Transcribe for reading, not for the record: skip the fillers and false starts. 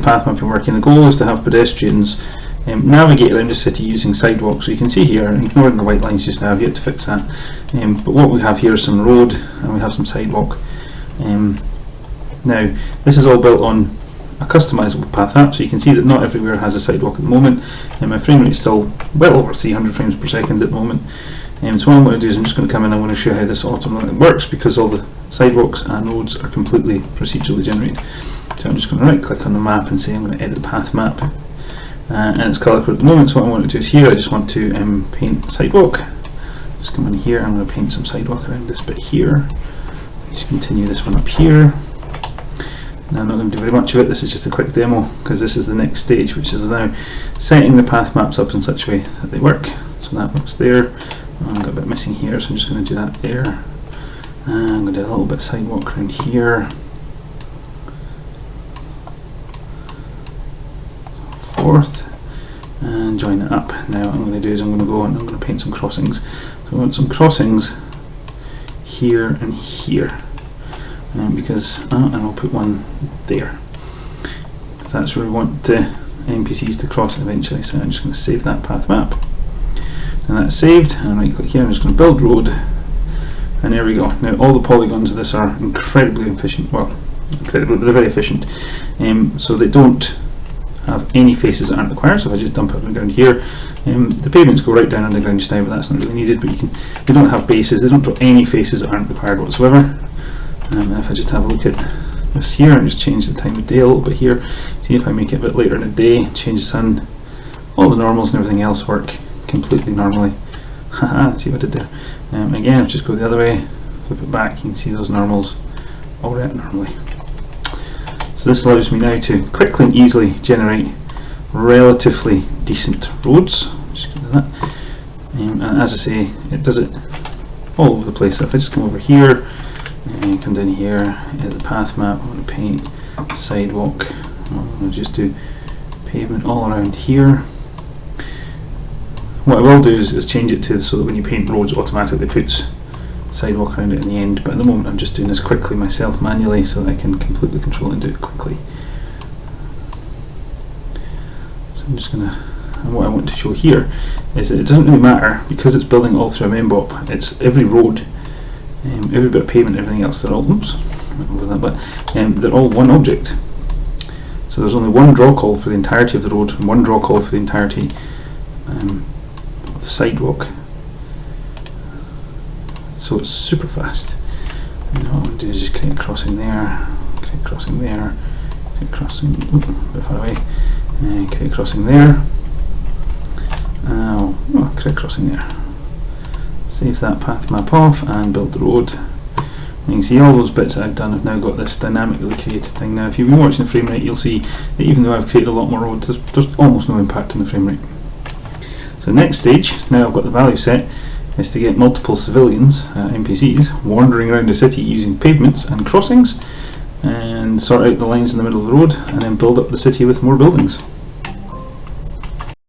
path mapping working, the goal is to have pedestrians navigate around the city using sidewalks. So you can see here, ignoring the white lines just now, I've yet to fix that, but what we have here is some road and we have some sidewalk. Now this is all built on a customizable path app, so you can see that not everywhere has a sidewalk at the moment, and my frame rate is still well over 300 frames per second at the moment. So what I'm going to do is I'm just going to come in and I'm going to show you how this automatically works, because all the sidewalks and roads are completely procedurally generated. So I'm just going to right click on the map and say I'm going to edit the path map, and it's colour coded at the moment. So what I want to do is here I just want to paint sidewalk. Just come in here, I'm going to paint some sidewalk around this bit here. Just continue this one up here. Now I'm not going to do very much of it, this is just a quick demo, because this is the next stage, which is now setting the path maps up in such a way that they work. So that works there. I've got a bit missing here, so I'm just going to do that there. I'm going to do a little bit of sidewalk around here. Fourth, and join it up. Now what I'm going to do is I'm going to go and I'm going to paint some crossings. So I want some crossings here and here. Because and I'll put one there, because that's where we want the NPCs to cross eventually. So I'm just going to save that path map, and that's saved, and right click here, I'm just going to build road, and there we go. Now all the polygons of this are incredibly efficient, well, incredibly, they're very efficient, so they don't have any faces that aren't required. So if I just dump it on the ground here, the pavements go right down underground just now, but that's not really needed. But they don't have bases, they don't draw any faces that aren't required whatsoever. If I just have a look at this here and just change the time of day a little bit here, see if I make it a bit later in the day, change the sun, all the normals and everything else work completely normally. Haha, see what I did there. Again, I'll just go the other way, flip it back, you can see those normals all right normally. So this allows me now to quickly and easily generate relatively decent roads. Just do that. And as I say, it does it all over the place. So if I just come over here, and come down here, edit the path map, I'm going to paint sidewalk, I'm going to just do pavement all around here. What I will do is change it to so that when you paint roads it automatically puts sidewalk around it in the end, but at the moment I'm just doing this quickly myself manually so that I can completely control it and do it quickly. So I'm just going to, and what I want to show here is that it doesn't really matter, because it's building all through a membop, it's every road, every bit of pavement, everything else, they're all, oops, over that, but they're all one object. So there's only one draw call for the entirety of the road and one draw call for the entirety of the sidewalk. So it's super fast. And what I'm going to do is just create a crossing there, create a crossing there, create a crossing, a bit far away, create a crossing there, create a crossing there. Save that path map off and build the road. And you can see all those bits that I've done have now got this dynamically created thing. Now if you've been watching the frame rate, you'll see that even though I've created a lot more roads, there's almost no impact on the frame rate. So next stage, now I've got the value set, is to get multiple civilians, NPCs, wandering around the city using pavements and crossings, and sort out the lines in the middle of the road, and then build up the city with more buildings.